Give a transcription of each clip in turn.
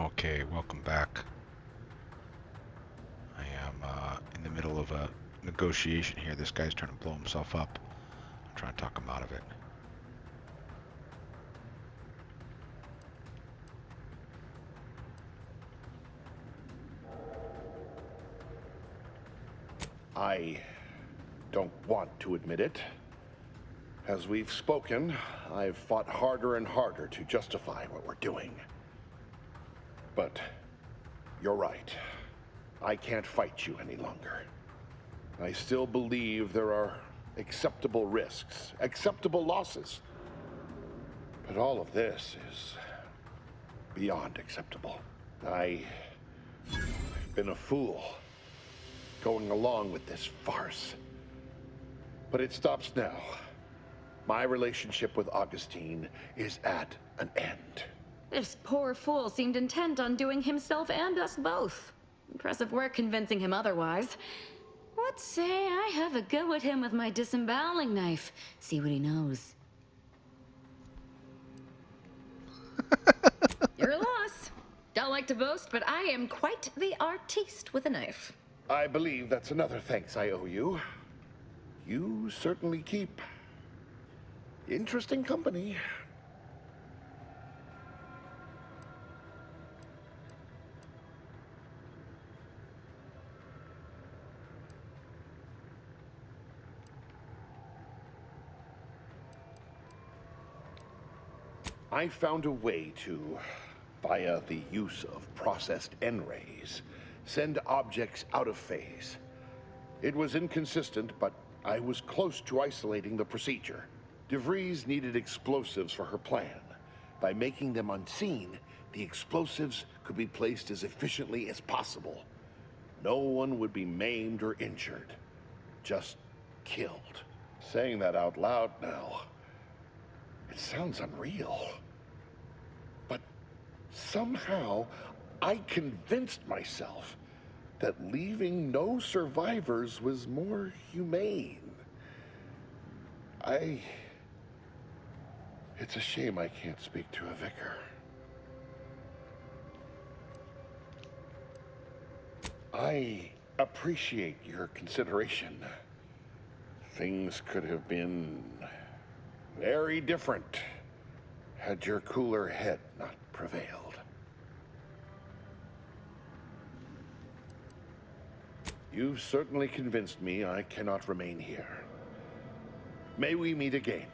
Okay, welcome back. I am in the middle of a negotiation here. This guy's trying to blow himself up. I'm trying to talk him out of it. I don't want to admit it. As we've spoken, I've fought harder and harder to justify what we're doing. But you're right. I can't fight you any longer. I still believe there are acceptable risks, acceptable losses. But all of this is beyond acceptable. I've been a fool going along with this farce. But it stops now. My relationship with Augustine is at an end. This poor fool seemed intent on doing himself and us both. Impressive work convincing him otherwise. Let's say I have a go at him with my disemboweling knife. See what he knows. Your loss. Don't like to boast, but I am quite the artiste with a knife. I believe that's another thanks I owe you. You certainly keep interesting company. I found a way to, via the use of processed N-rays, send objects out of phase. It was inconsistent, but I was close to isolating the procedure. DeVries needed explosives for her plan. By making them unseen, the explosives could be placed as efficiently as possible. No one would be maimed or injured, just killed. Saying that out loud now, it sounds unreal. But somehow, I convinced myself that leaving no survivors was more humane. It's a shame I can't speak to a vicar. I appreciate your consideration. Things could have been very different had your cooler head not prevailed. You've certainly convinced me I cannot remain here. May we meet again,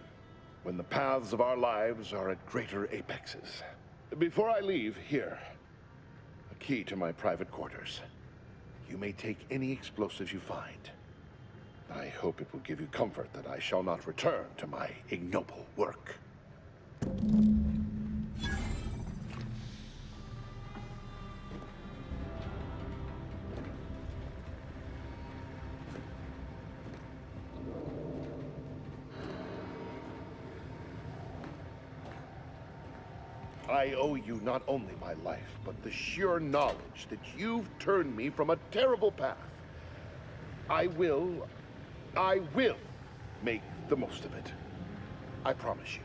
when the paths of our lives are at greater apexes. Before I leave, here, a key to my private quarters. You may take any explosives you find. I hope it will give you comfort that I shall not return to my ignoble work. I owe you not only my life, but the sheer knowledge that you've turned me from a terrible path. I will make the most of it. I promise you.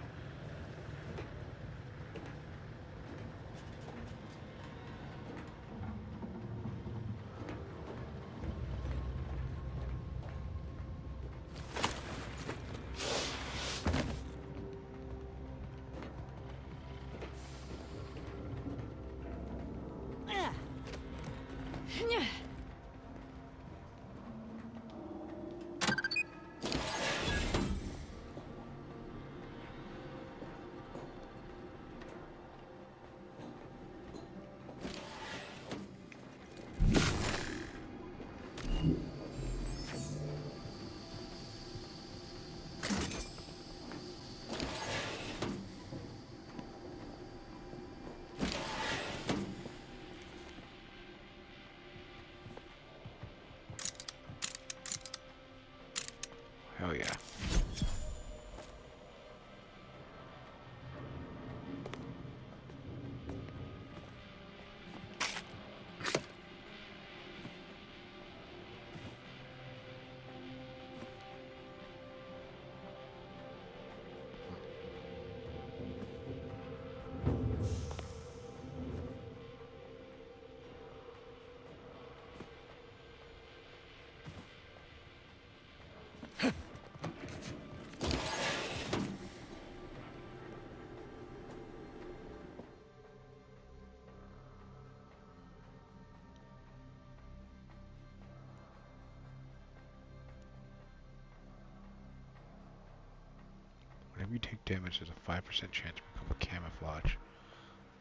you take damage, there's a 5% chance to become a camouflage,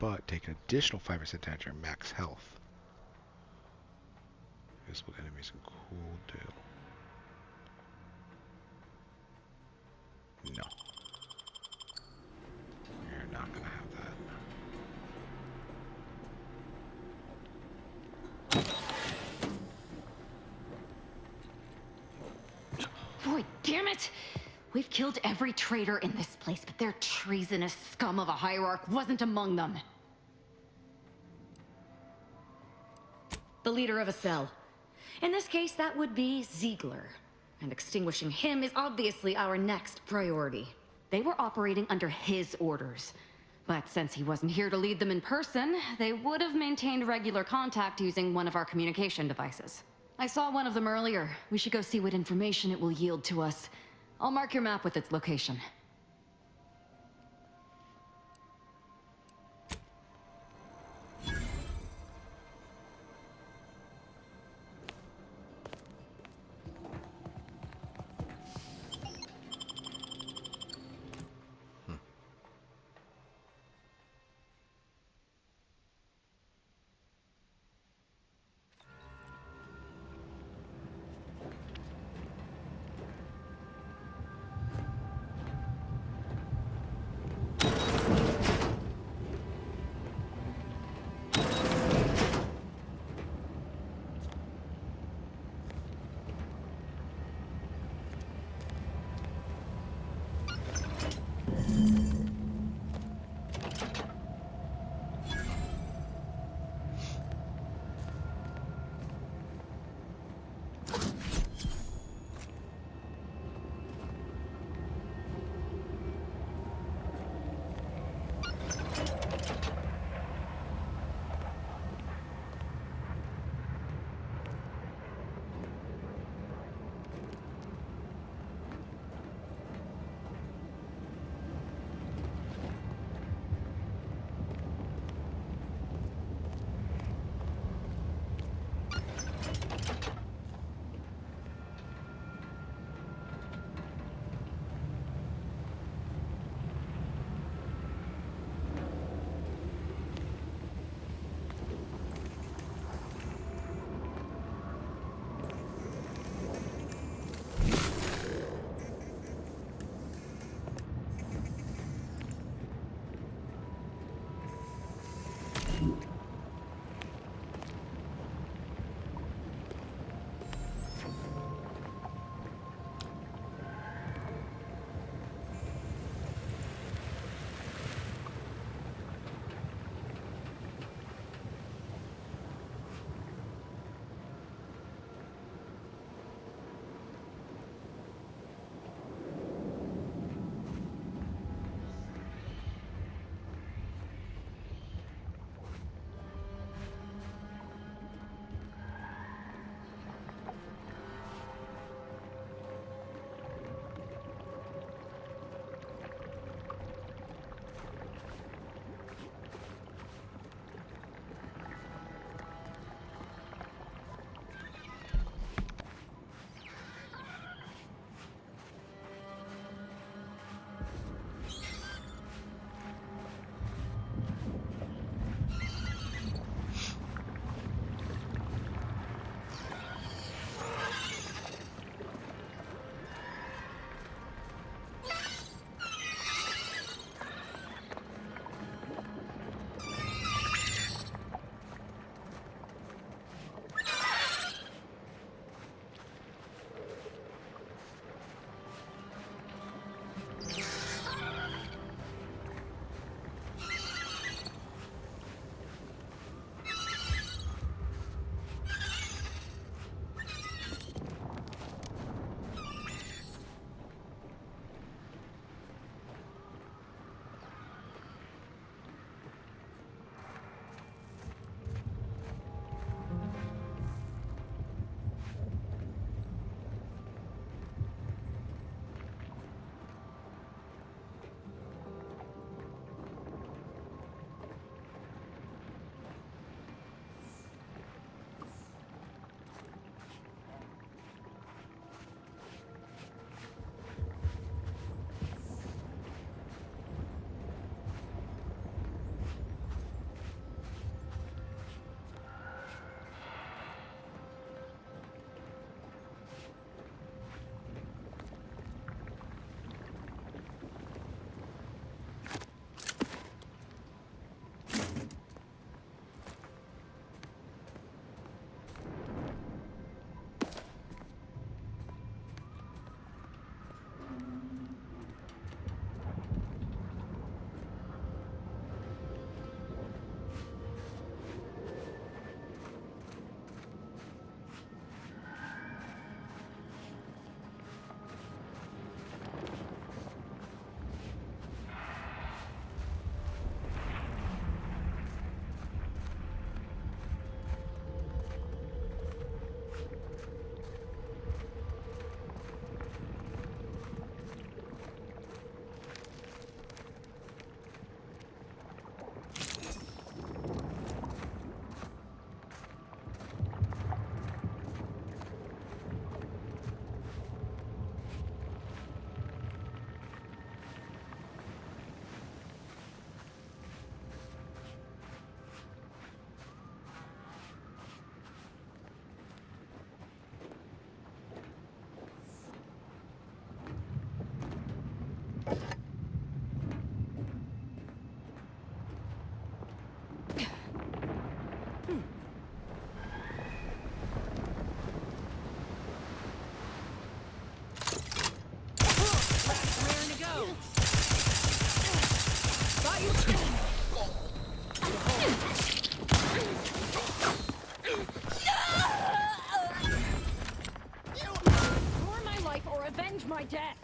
but take an additional 5% damage to your max health. Visible enemies and cool deal. No. You're not gonna have that. Boy, damn it! We've killed every traitor in this place, but their treasonous scum of a hierarch wasn't among them. The leader of a cell. In this case, that would be Ziegler. And extinguishing him is obviously our next priority. They were operating under his orders. But since he wasn't here to lead them in person, they would have maintained regular contact using one of our communication devices. I saw one of them earlier. We should go see what information it will yield to us. I'll mark your map with its location. Restore my life or avenge my death.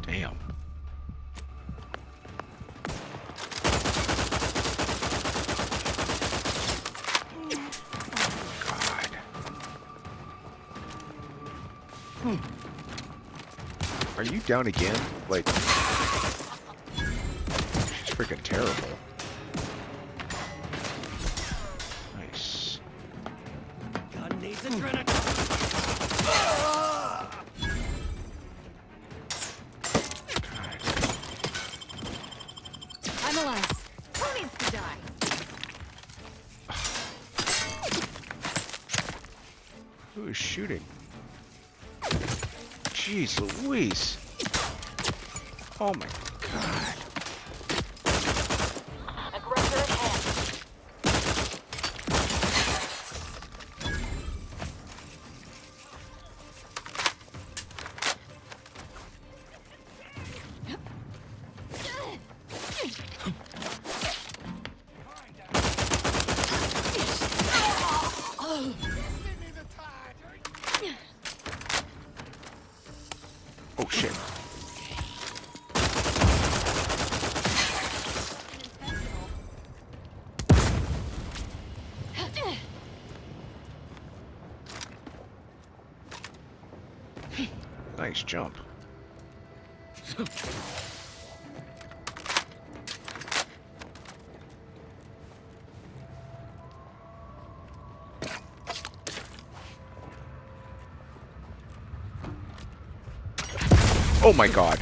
Damn. God. Are you down again? Like, she's freaking terrible. Nice. Gun needs adrenaline. I'm alive. Who needs to die? Who is shooting? Jeez Louise. Oh my god. Aggressor at hand. Oh shit. Nice jump. Oh my god.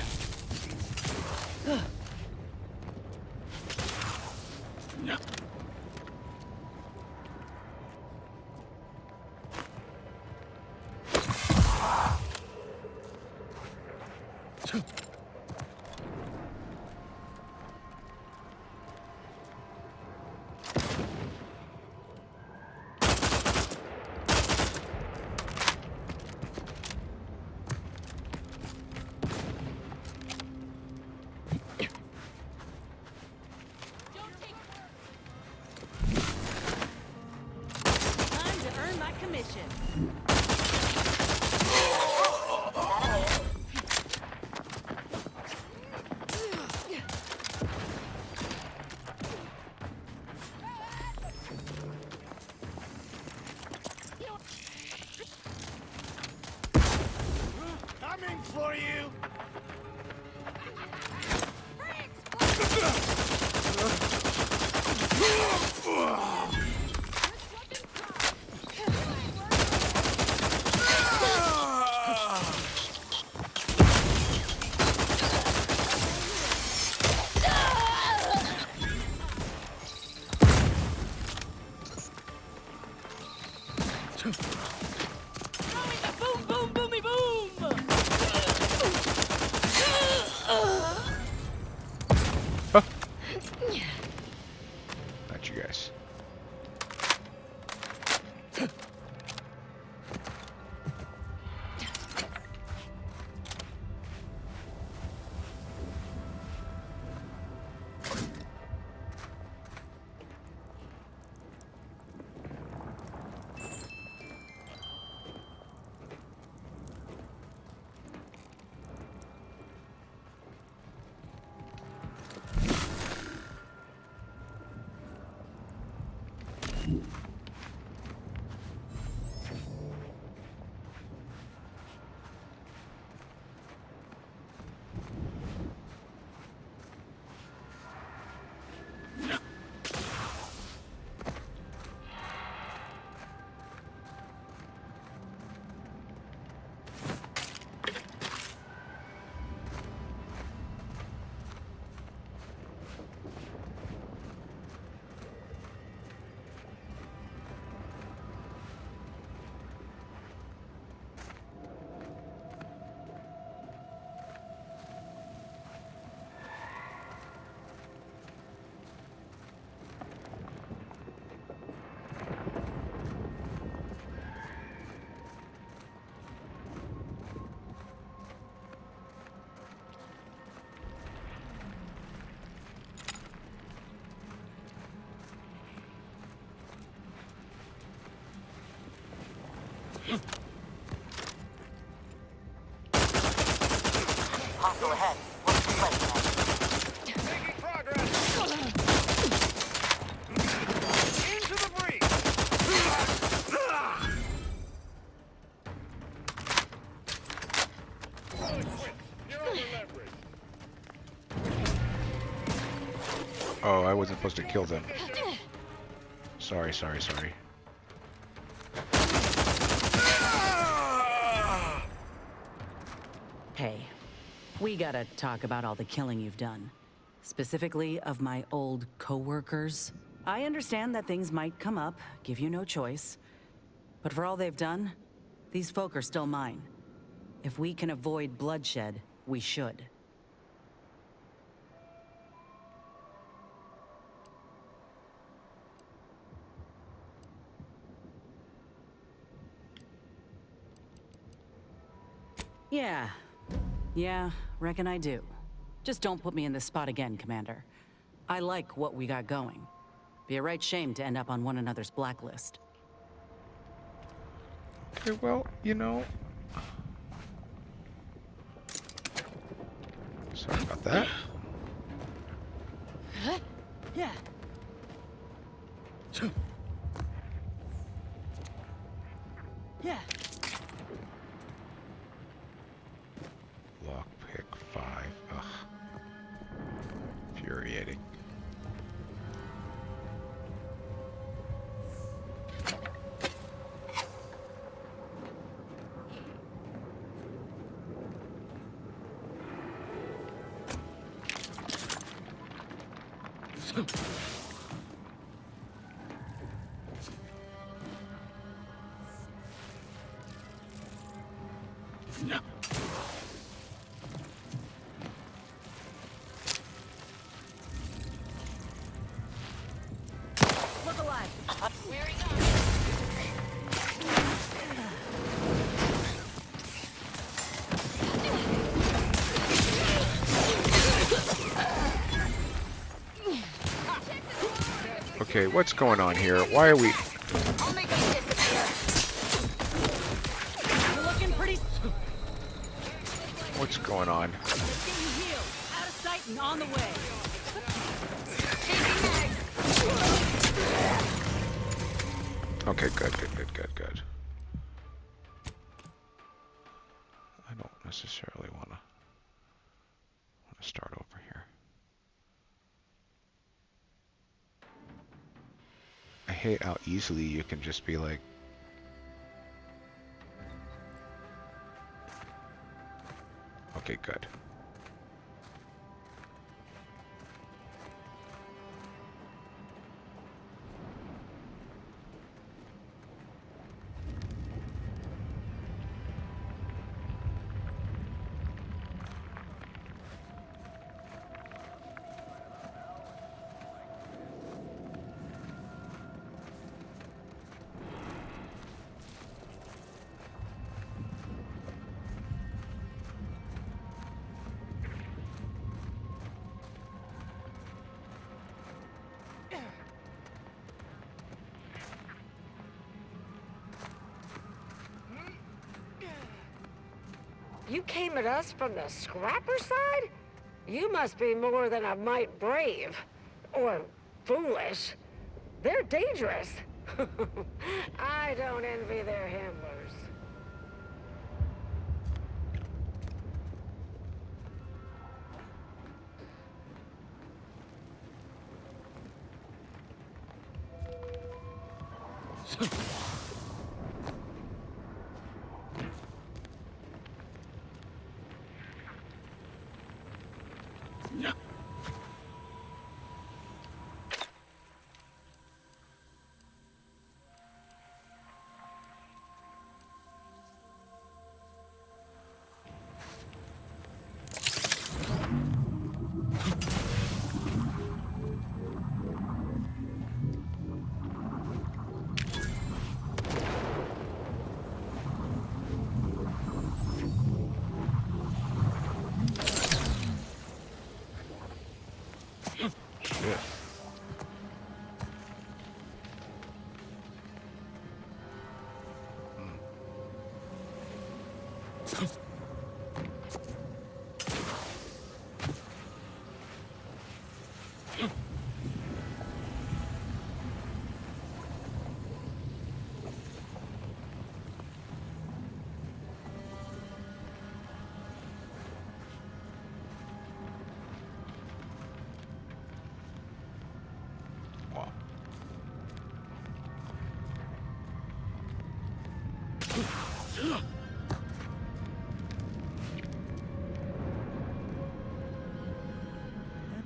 Time to earn my commission. Coming for you. Boom, boom, boomy, boom! Go ahead. What's the question? Making progress. Into the breach. Oh, I wasn't supposed to kill them. Sorry. Hey, we gotta talk about all the killing you've done. Specifically of my old co-workers. I understand that things might come up, give you no choice. But for all they've done, these folk are still mine. If we can avoid bloodshed, we should. Yeah, reckon I do. Just don't put me in this spot again, Commander. I like what we got going. Be a right shame to end up on one another's blacklist. Okay, well, you know... Sorry about that. Yeah. Yeah. Lockpick 5. Ugh. Infuriating. Look alive. Okay, what's going on here? Why are we... I'll make you disappear. You're looking pretty. What's going on? Let's get you healed. Out of sight and on the way. Okay, good. I don't necessarily want to start over here. I hate how easily you can just be like... Okay, good. You came at us from the scrapper side? You must be more than a mite brave. Or foolish. They're dangerous. I don't envy their handlers.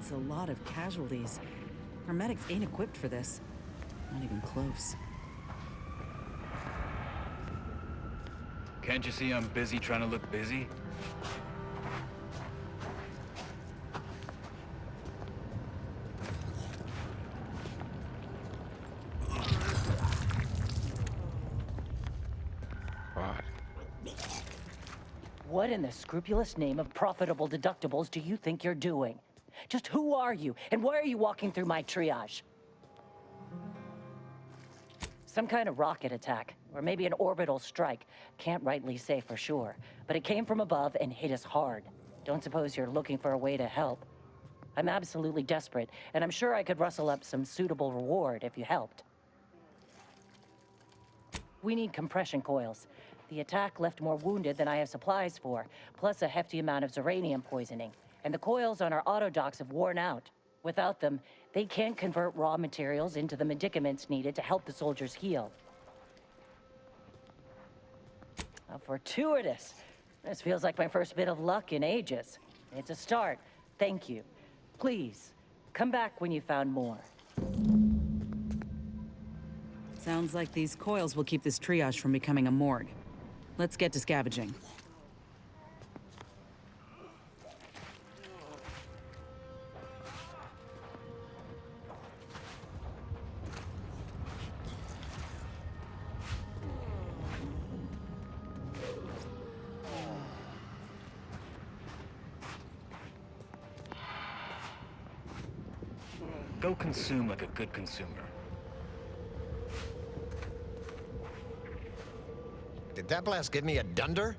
That's a lot of casualties. Our medics ain't equipped for this. Not even close. Can't you see I'm busy trying to look busy? God. What in the scrupulous name of profitable deductibles do you think you're doing? Just who are you, and why are you walking through my triage? Some kind of rocket attack, or maybe an orbital strike. Can't rightly say for sure, but it came from above and hit us hard. Don't suppose you're looking for a way to help? I'm absolutely desperate, and I'm sure I could rustle up some suitable reward if you helped. We need compression coils. The attack left more wounded than I have supplies for, plus a hefty amount of zeranium poisoning. And the coils on our auto docks have worn out. Without them, they can't convert raw materials into the medicaments needed to help the soldiers heal. How fortuitous. This feels like my first bit of luck in ages. It's a start. Thank you. Please, come back when you found more. Sounds like these coils will keep this triage from becoming a morgue. Let's get to scavenging. Go consume like a good consumer. Did that blast give me a dunder?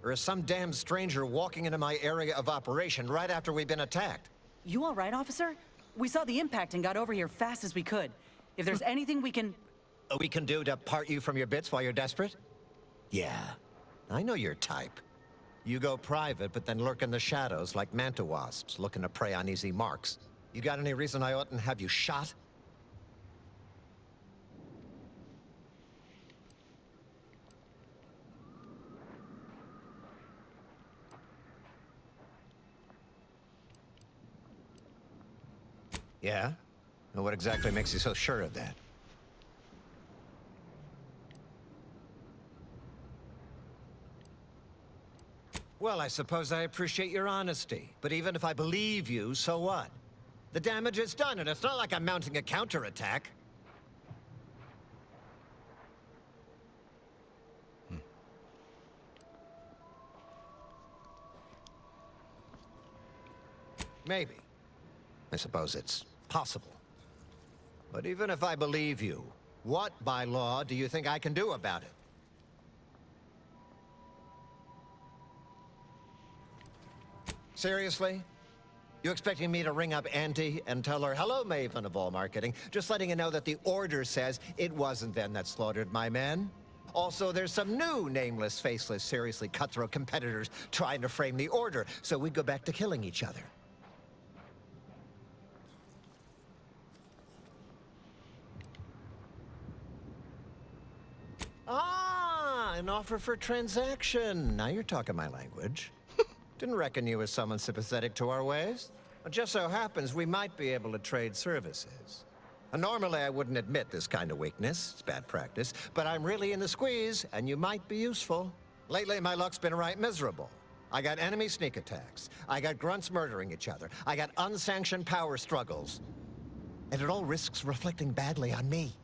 Or is some damn stranger walking into my area of operation right after we've been attacked? You all right, officer? We saw the impact and got over here fast as we could. If there's anything we can... We can do to part you from your bits while you're desperate? Yeah, I know your type. You go private, but then lurk in the shadows like manta wasps looking to prey on easy marks. You got any reason I oughtn't have you shot? Yeah? Well, what exactly makes you so sure of that? Well, I suppose I appreciate your honesty. But even if I believe you, so what? The damage is done, and it's not like I'm mounting a counterattack. Maybe. I suppose it's possible. But even if I believe you, what, by law, do you think I can do about it? Seriously? You expecting me to ring up Auntie and tell her, hello, Maven of all marketing, just letting you know that the order says it wasn't them that slaughtered my men? Also, there's some new nameless, faceless, seriously cutthroat competitors trying to frame the order, so we go back to killing each other. Ah, an offer for transaction. Now you're talking my language. Didn't reckon you were someone sympathetic to our ways. It just so happens we might be able to trade services. Normally I wouldn't admit this kind of weakness. It's bad practice. But I'm really in the squeeze, and you might be useful. Lately my luck's been right miserable. I got enemy sneak attacks. I got grunts murdering each other. I got unsanctioned power struggles. And it all risks reflecting badly on me.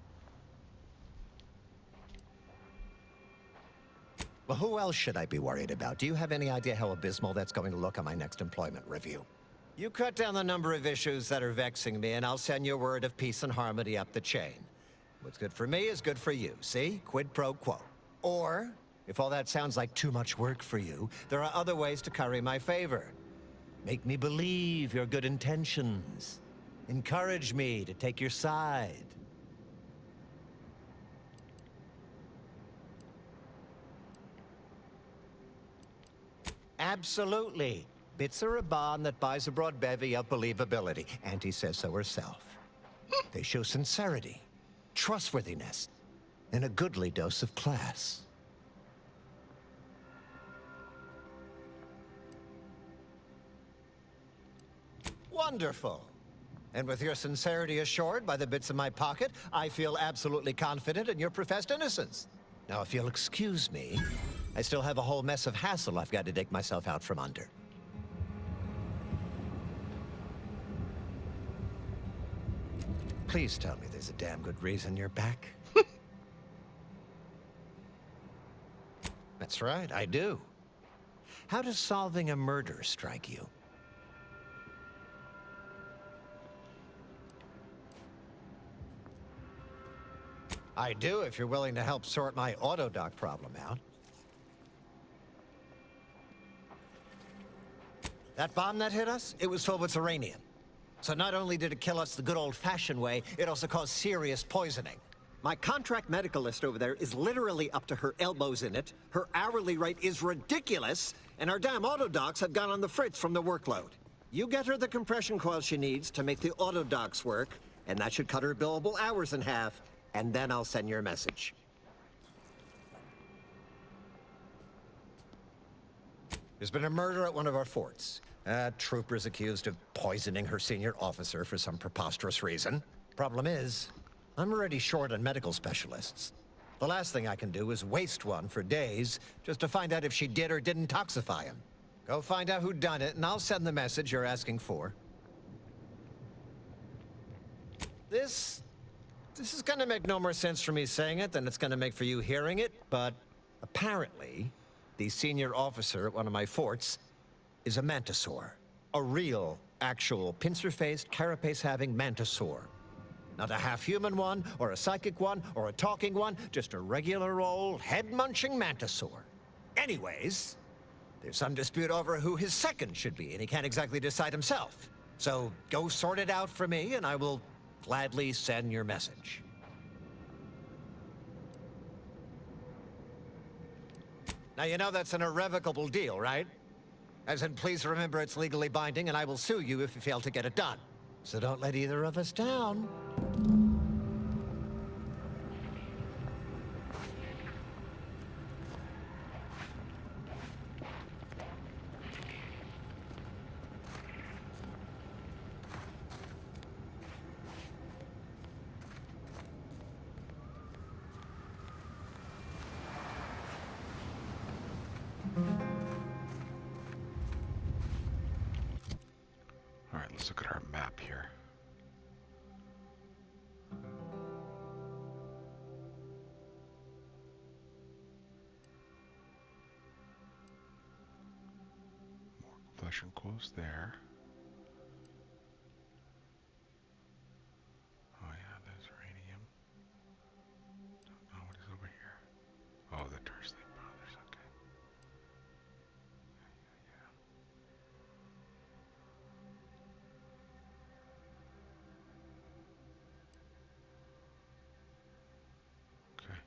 Well, who else should I be worried about? Do you have any idea how abysmal that's going to look on my next employment review? You cut down the number of issues that are vexing me, and I'll send you a word of peace and harmony up the chain. What's good for me is good for you, see? Quid pro quo. Or, if all that sounds like too much work for you, there are other ways to curry my favor. Make me believe your good intentions. Encourage me to take your side. Absolutely. Bits are a bond that buys a broad bevy of believability. Auntie says so herself. They show sincerity, trustworthiness, and a goodly dose of class. Wonderful. And with your sincerity assured by the bits in my pocket, I feel absolutely confident in your professed innocence. Now, if you'll excuse me, I still have a whole mess of hassle I've got to dig myself out from under. Please tell me there's a damn good reason you're back. That's right, I do. How does solving a murder strike you? I do, if you're willing to help sort my autodoc problem out. That bomb that hit us, it was filled with uranium. So not only did it kill us the good old-fashioned way, it also caused serious poisoning. My contract medicalist over there is literally up to her elbows in it, her hourly rate is ridiculous, and our damn autodocs have gone on the fritz from the workload. You get her the compression coil she needs to make the autodocs work, and that should cut her billable hours in half, and then I'll send your message. There's been a murder at one of our forts. A trooper's accused of poisoning her senior officer for some preposterous reason. Problem is, I'm already short on medical specialists. The last thing I can do is waste one for days just to find out if she did or didn't toxify him. Go find out who done it, and I'll send the message you're asking for. This is gonna make no more sense for me saying it than it's gonna make for you hearing it, but apparently, the senior officer at one of my forts is a mantisaur. A real, actual, pincer-faced, carapace-having mantisaur. Not a half-human one, or a psychic one, or a talking one, just a regular old, head-munching mantisaur. Anyways, there's some dispute over who his second should be, and he can't exactly decide himself. So go sort it out for me, and I will gladly send your message. Now, you know that's an irrevocable deal, right? As in, please remember it's legally binding, and I will sue you if you fail to get it done. So don't let either of us down. All right, let's look at our map here. More flesh and coals there. Oh yeah, there's uranium. Oh, what is over here? Oh, the Dursley brothers. Okay. Yeah. Okay.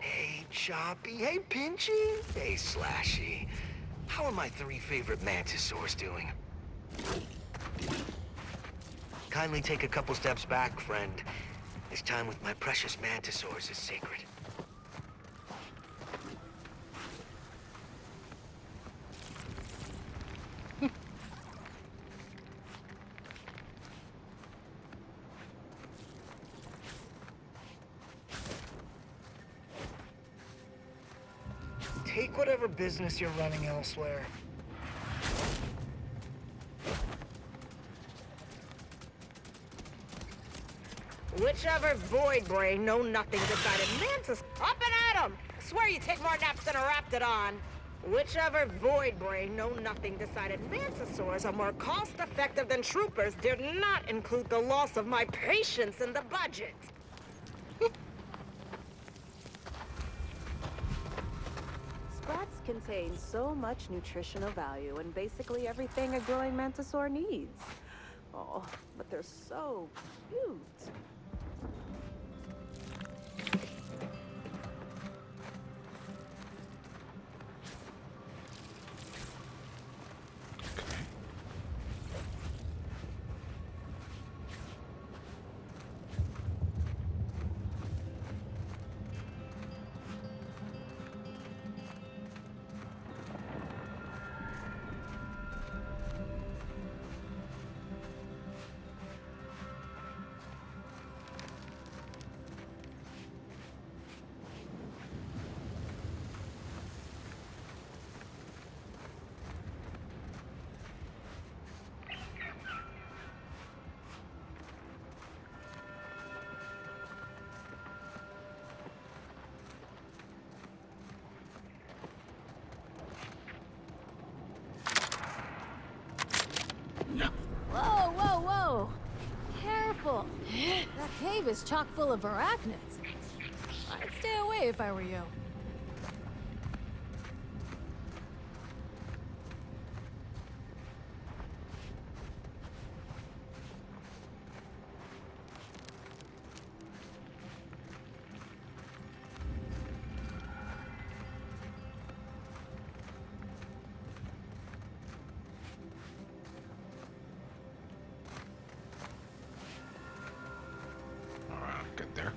Hey, Choppy. Hey, Pinchy. Hey, Slashy. How are my three favorite mantisaurs doing? Kindly take a couple steps back, friend. This time with my precious mantisaurs is sacred. Take whatever business you're running elsewhere. Whichever void brain know nothing decided mantis up and at 'em. Swear you take more naps than a raptidon. Whichever void brain know nothing decided mantisaurs are more cost-effective than troopers did not include the loss of my patience in the budget. Sprats contain so much nutritional value and basically everything a growing mantisaur needs. Oh, but they're so cute. Whoa, whoa, whoa! Careful! That cave is chock full of arachnids. I'd stay away if I were you. Good there.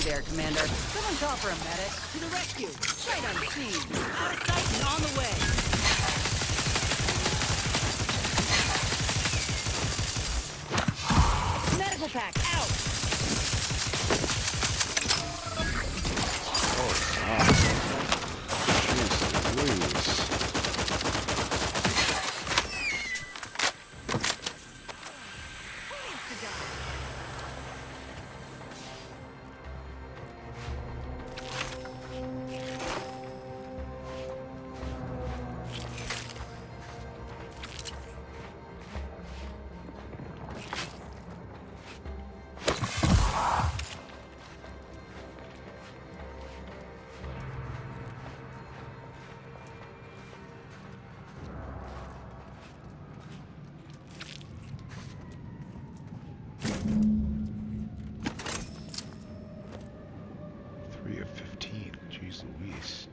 There, Commander. Someone call for a medic. To the rescue. Right on the scene. Out of sight and on the way. Medical pack out. Oh, God. Jeez Louise. Louise.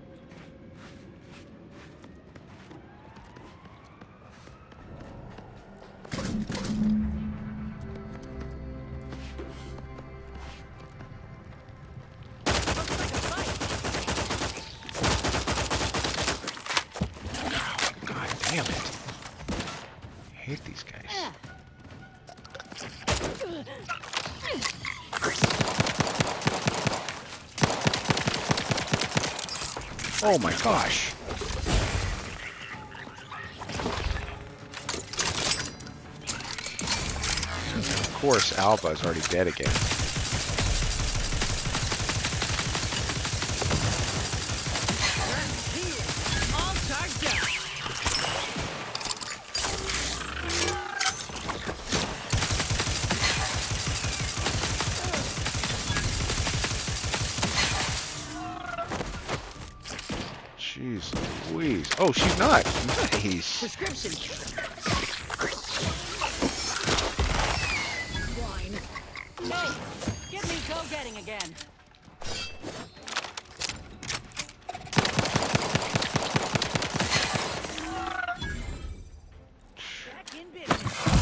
God damn it. I hate these guys. Oh my gosh. Of course, Alba is already dead again. Jeez Louise. Oh, she's not. Nice. Prescription. Wine. No! Get me go-getting again. Back in business.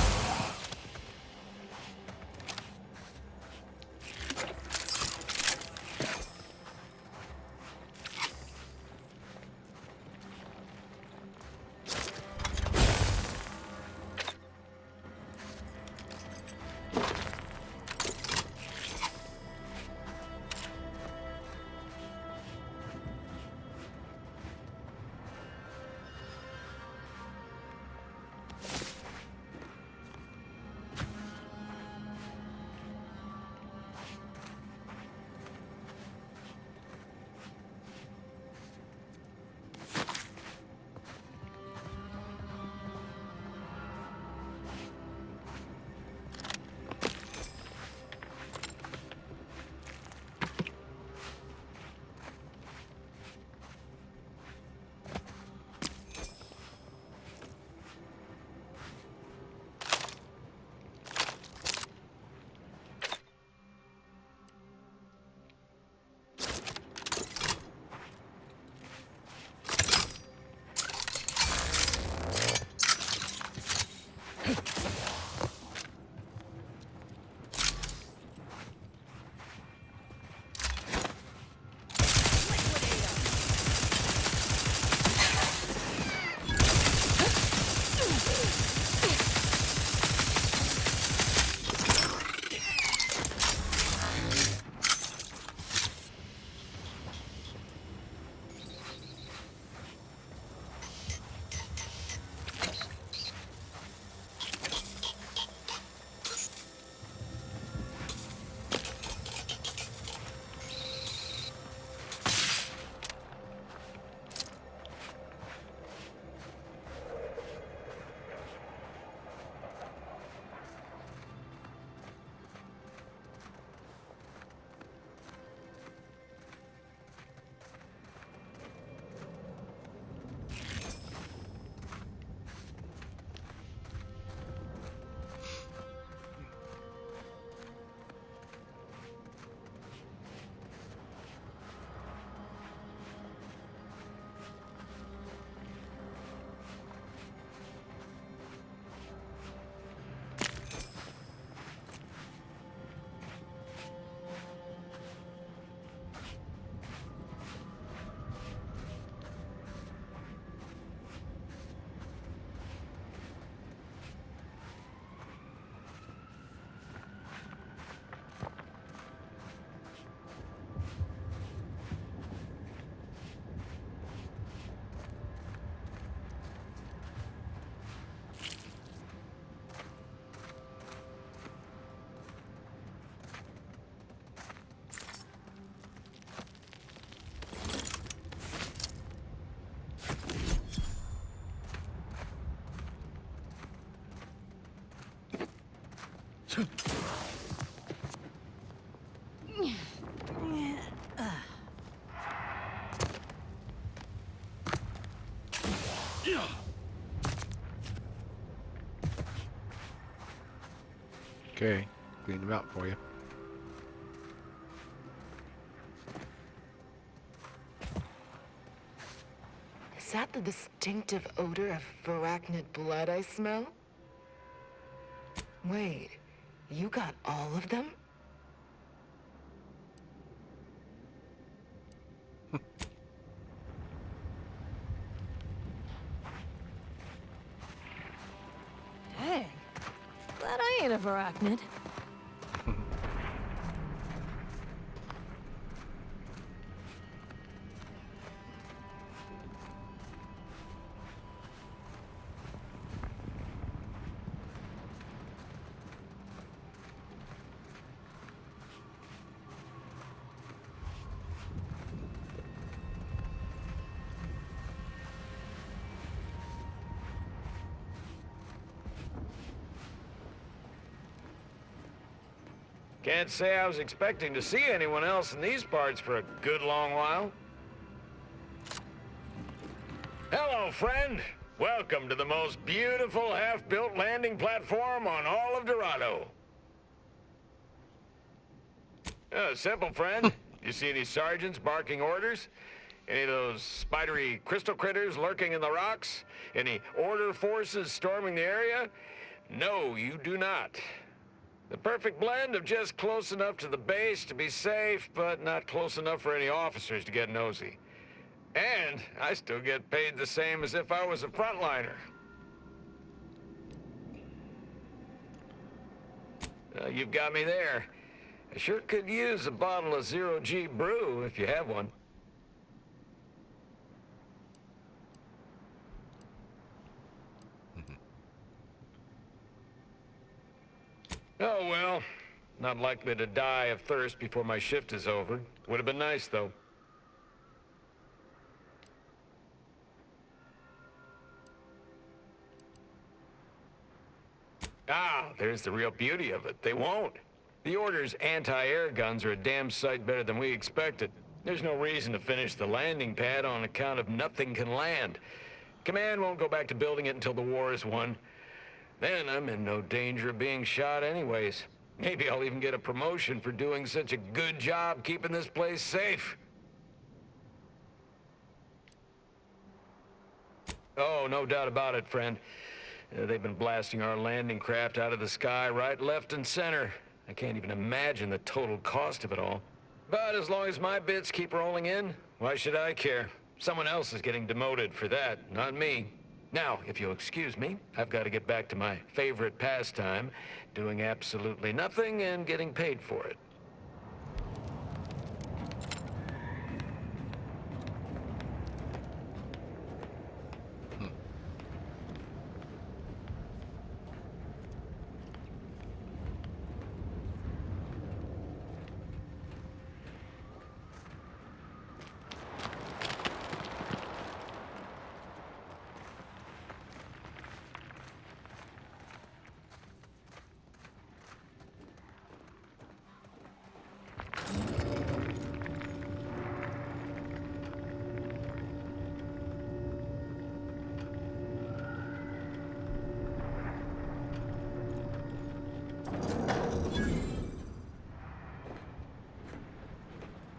Okay, clean them out for you. Is that the distinctive odor of arachnid blood I smell? Wait, you got all of them? Dang. Glad I ain't a arachnid. Can't say I was expecting to see anyone else in these parts for a good long while. Hello, friend. Welcome to the most beautiful half-built landing platform on all of Dorado. Simple, friend. You see any sergeants barking orders? Any of those spidery crystal critters lurking in the rocks? Any order forces storming the area? No, you do not. The perfect blend of just close enough to the base to be safe, but not close enough for any officers to get nosy. And I still get paid the same as if I was a frontliner. You've got me there. I sure could use a bottle of zero-G brew if you have one. Oh, well. Not likely to die of thirst before my shift is over. Would have been nice, though. Ah, there's the real beauty of it. They won't. The Order's anti-air guns are a damn sight better than we expected. There's no reason to finish the landing pad on account of nothing can land. Command won't go back to building it until the war is won. Then I'm in no danger of being shot anyways. Maybe I'll even get a promotion for doing such a good job keeping this place safe. Oh, no doubt about it, friend. They've been blasting our landing craft out of the sky right, left, and center. I can't even imagine the total cost of it all. But as long as my bits keep rolling in, why should I care? Someone else is getting demoted for that, not me. Now, if you'll excuse me, I've got to get back to my favorite pastime, doing absolutely nothing and getting paid for it.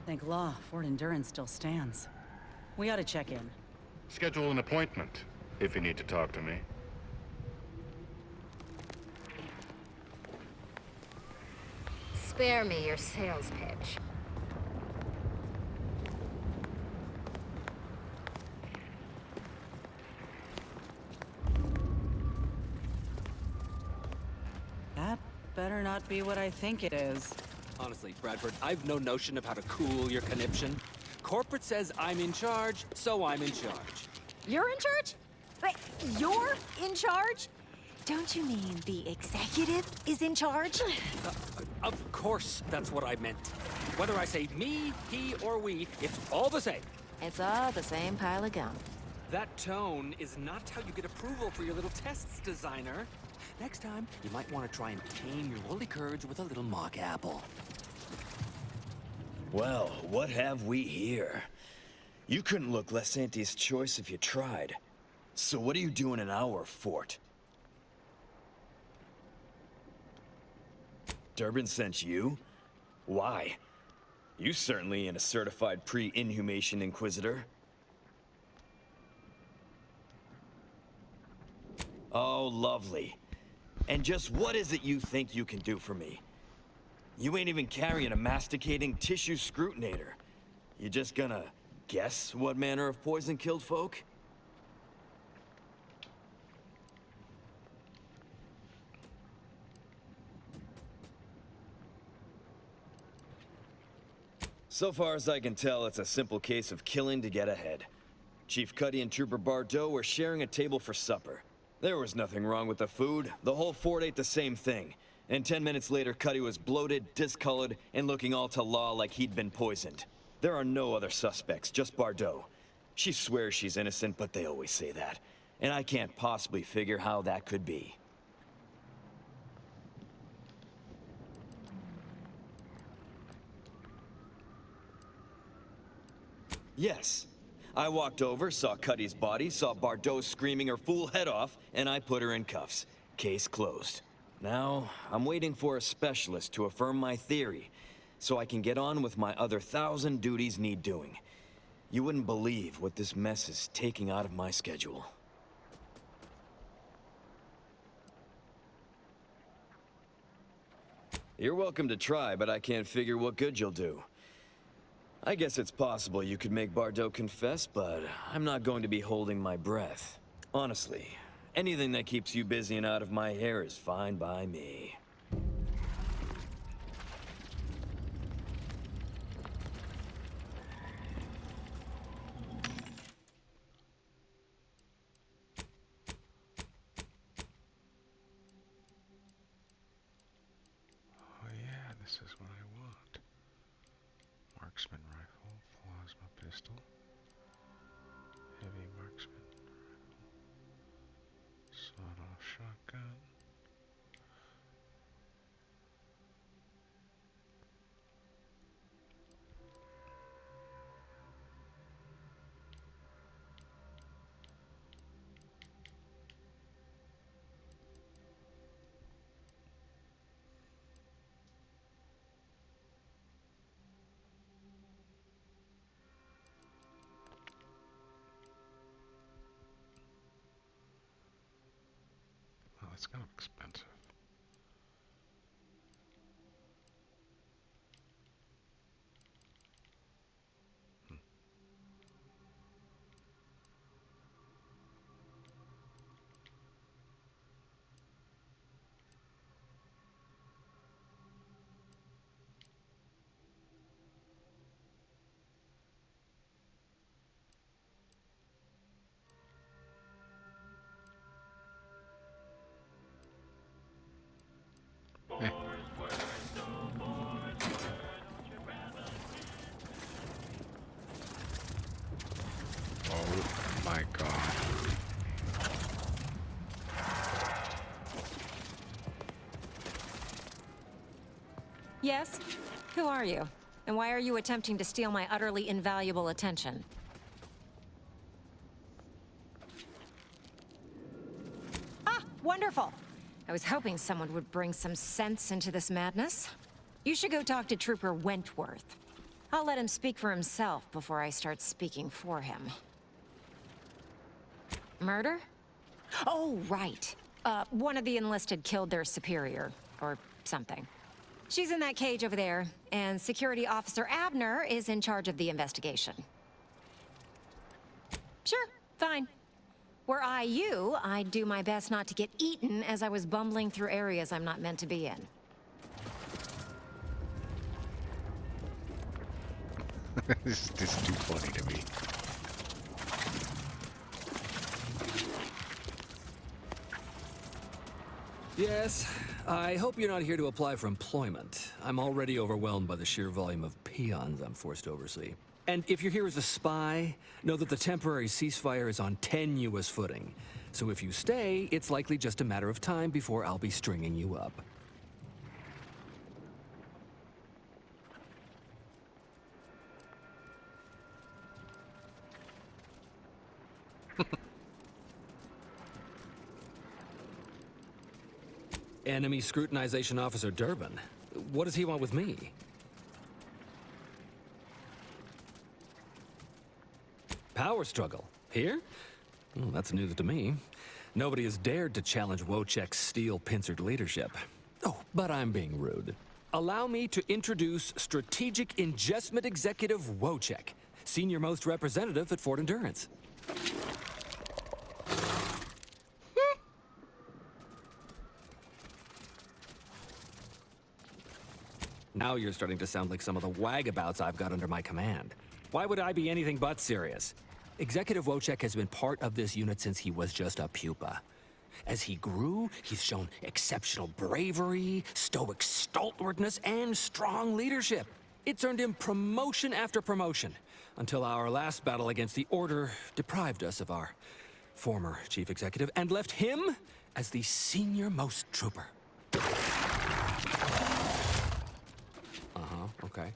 Thank law, Fort Endurance still stands. We ought to check in. Schedule an appointment, if you need to talk to me. Spare me your sales pitch. That better not be what I think it is. Honestly, Bradford, I've no notion of how to cool your conniption. Corporate says I'm in charge, so I'm in charge. You're in charge? Wait, you're in charge? Don't you mean the executive is in charge? Of course, that's what I meant. Whether I say me, he, or we, it's all the same. It's all the same pile of gum. That tone is not how you get approval for your little tests, designer. Next time, you might want to try and tame your woolly courage with a little mock apple. Well, what have we here? You couldn't look less Auntie's choice if you tried. So what are you doing in our fort? Durbin sent you? Why? You certainly ain't a certified pre-inhumation inquisitor. Oh, lovely. And just what is it you think you can do for me? You ain't even carrying a masticating tissue scrutinator. You just gonna guess what manner of poison killed folk? So far as I can tell, it's a simple case of killing to get ahead. Chief Cuddy and Trooper Bardot were sharing a table for supper. There was nothing wrong with the food. The whole fort ate the same thing. And 10 minutes later, Cuddy was bloated, discolored, and looking all to law like he'd been poisoned. There are no other suspects, just Bardot. She swears she's innocent, but they always say that. And I can't possibly figure how that could be. Yes. I walked over, saw Cuddy's body, saw Bardot screaming her fool head off, and I put her in cuffs. Case closed. Now, I'm waiting for a specialist to affirm my theory, so I can get on with my other 1,000 duties need doing. You wouldn't believe what this mess is taking out of my schedule. You're welcome to try, but I can't figure what good you'll do. I guess it's possible you could make Bardot confess, but I'm not going to be holding my breath. Honestly, anything that keeps you busy and out of my hair is fine by me. Oh yeah, this is what I want. Marksman rifle, plasma pistol, heavy marksman rifle, sawed-off shotgun. Well, it's kind of expensive. Eh. Oh my god. Yes? Who are you? And why are you attempting to steal my utterly invaluable attention? Ah, wonderful! I was hoping someone would bring some sense into this madness. You should go talk to Trooper Wentworth. I'll let him speak for himself before I start speaking for him. Murder? Oh, right. One of the enlisted killed their superior, or something. She's in that cage over there, and Security Officer Abner is in charge of the investigation. Sure, fine. Were I you, I'd do my best not to get eaten as I was bumbling through areas I'm not meant to be in. This is too funny to me. Yes, I hope you're not here to apply for employment. I'm already overwhelmed by the sheer volume of peons I'm forced to oversee. And if you're here as a spy, know that the temporary ceasefire is on tenuous footing. So if you stay, it's likely just a matter of time before I'll be stringing you up. Enemy Scrutinization Officer Durbin. What does he want with me? Power struggle. Here? Well, that's news to me. Nobody has dared to challenge Wojciech's steel-pincered leadership. Oh, but I'm being rude. Allow me to introduce Strategic Ingestment Executive Wojciech, senior-most representative at Fort Endurance. Now you're starting to sound like some of the wagabouts I've got under my command. Why would I be anything but serious? Executive Wojciech has been part of this unit since he was just a pupa. As he grew, he's shown exceptional bravery, stoic stalwartness, and strong leadership. It's earned him promotion after promotion, until our last battle against the Order deprived us of our former chief executive and left him as the senior-most trooper. Okay.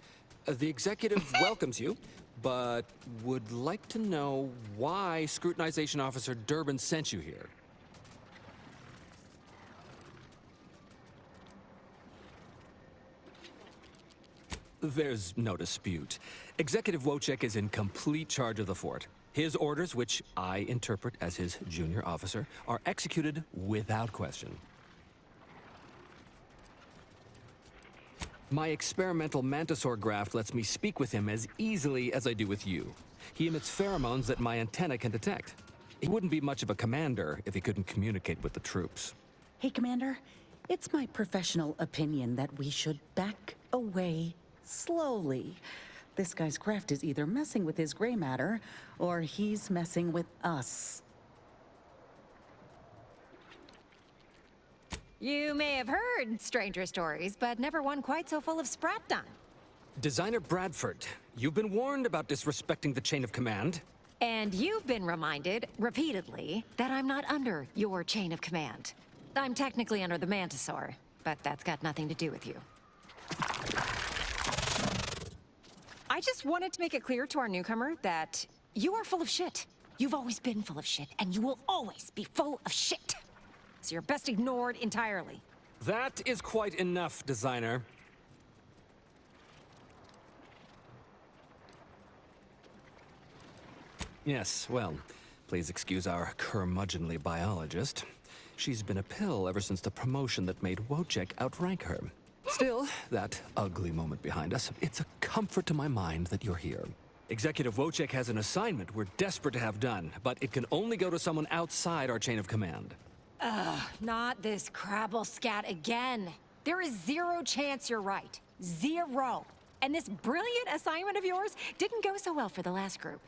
The executive welcomes you, but would like to know why Scrutinization Officer Durbin sent you here. There's no dispute. Executive Wojciech is in complete charge of the fort. His orders, which I interpret as his junior officer, are executed without question. My experimental mantisaur graft lets me speak with him as easily as I do with you. He emits pheromones that my antenna can detect. He wouldn't be much of a commander if he couldn't communicate with the troops. Hey, Commander. It's my professional opinion that we should back away slowly. This guy's craft is either messing with his gray matter, or he's messing with us. You may have heard stranger stories, but never one quite so full of spratdon. Designer Bradford, you've been warned about disrespecting the chain of command. And you've been reminded, repeatedly, that I'm not under your chain of command. I'm technically under the Mantisaur, but that's got nothing to do with you. I just wanted to make it clear to our newcomer that you are full of shit. You've always been full of shit, and you will always be full of shit. So you're best ignored entirely. That is quite enough, Designer. Yes, well, please excuse our curmudgeonly biologist. She's been a pill ever since the promotion that made Wojciech outrank her. Still, that ugly moment behind us, it's a comfort to my mind that you're here. Executive Wojciech has an assignment we're desperate to have done, but it can only go to someone outside our chain of command. Ugh, not this crabble scat again. There is zero chance you're right. Zero. And this brilliant assignment of yours didn't go so well for the last group.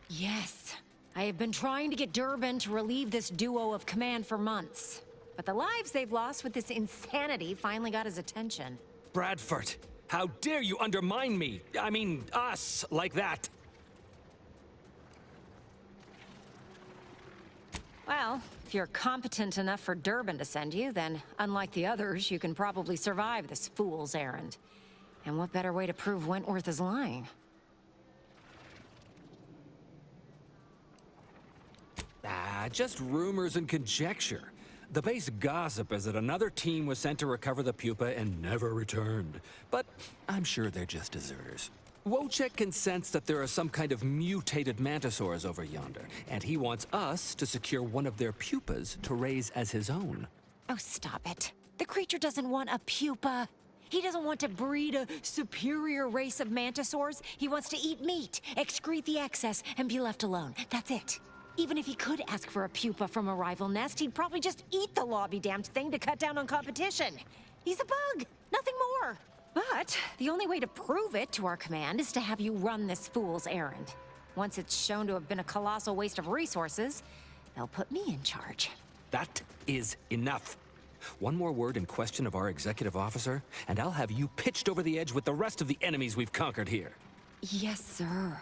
Yes, I have been trying to get Durbin to relieve this duo of command for months. But the lives they've lost with this insanity finally got his attention. Bradford, how dare you undermine me? I mean, us, like that. Well, if you're competent enough for Durbin to send you, then unlike the others, you can probably survive this fool's errand. And what better way to prove Wentworth is lying? Just rumors and conjecture. The base gossip is that another team was sent to recover the pupa and never returned. But I'm sure they're just deserters. Wojciech can sense that there are some kind of mutated mantisaurs over yonder, and he wants us to secure one of their pupas to raise as his own. Oh, stop it. The creature doesn't want a pupa. He doesn't want to breed a superior race of mantisaurs. He wants to eat meat, excrete the excess, and be left alone. That's it. Even if he could ask for a pupa from a rival nest, he'd probably just eat the law-be-damned thing to cut down on competition. He's a bug, nothing more. But the only way to prove it to our command is to have you run this fool's errand. Once it's shown to have been a colossal waste of resources, they'll put me in charge. That is enough. One more word in question of our executive officer, and I'll have you pitched over the edge with the rest of the enemies we've conquered here. Yes, sir.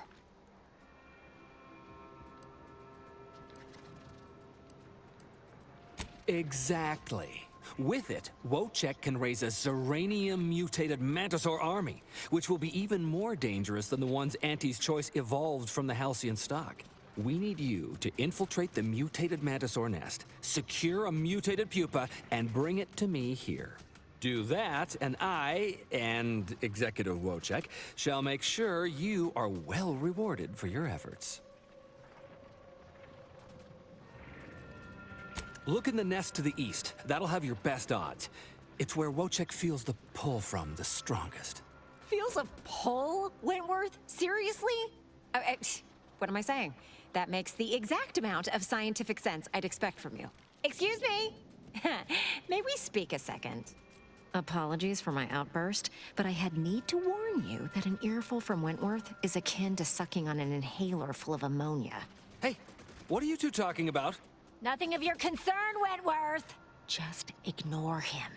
Exactly. With it, Wojciech can raise a Zeranium-mutated Mantisaur army, which will be even more dangerous than the ones Auntie's choice evolved from the Halcyon stock. We need you to infiltrate the mutated Mantisaur nest, secure a mutated pupa, and bring it to me here. Do that, and I, and Executive Wojciech, shall make sure you are well rewarded for your efforts. Look in the nest to the east. That'll have your best odds. It's where Wojciech feels the pull from the strongest. Feels a pull, Wentworth? Seriously? What am I saying? That makes the exact amount of scientific sense I'd expect from you. Excuse me? May we speak a second? Apologies for my outburst, but I had need to warn you that an earful from Wentworth is akin to sucking on an inhaler full of ammonia. Hey, what are you two talking about? Nothing of your concern, Wentworth! Just ignore him.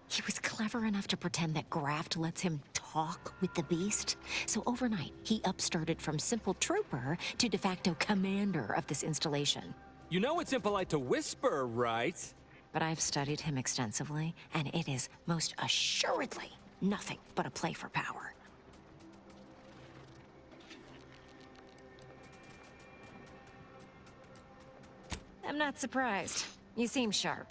He was clever enough to pretend that graft lets him talk with the beast. So overnight, he upstarted from simple trooper to de facto commander of this installation. You know it's impolite to whisper, right? but I've studied him extensively, and it is most assuredly nothing but a play for power. I'm not surprised. You seem sharp.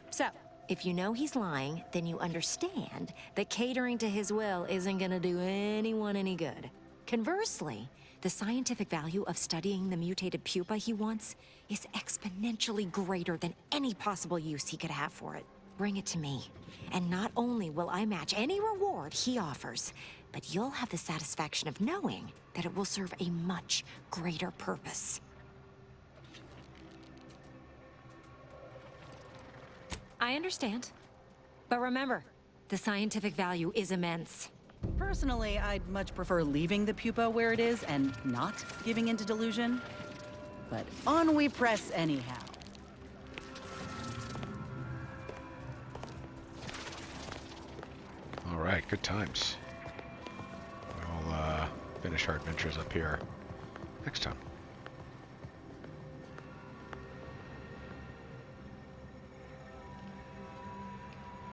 So, if you know he's lying, then you understand that catering to his will isn't gonna do anyone any good. Conversely, the scientific value of studying the mutated pupa he wants is exponentially greater than any possible use he could have for it. Bring it to me, and not only will I match any reward he offers, but you'll have the satisfaction of knowing that it will serve a much greater purpose. I understand. But remember, the scientific value is immense. Personally, I'd much prefer leaving the pupa where it is and not giving into delusion. But on we press anyhow. All right, good times. We'll finish our adventures up here next time.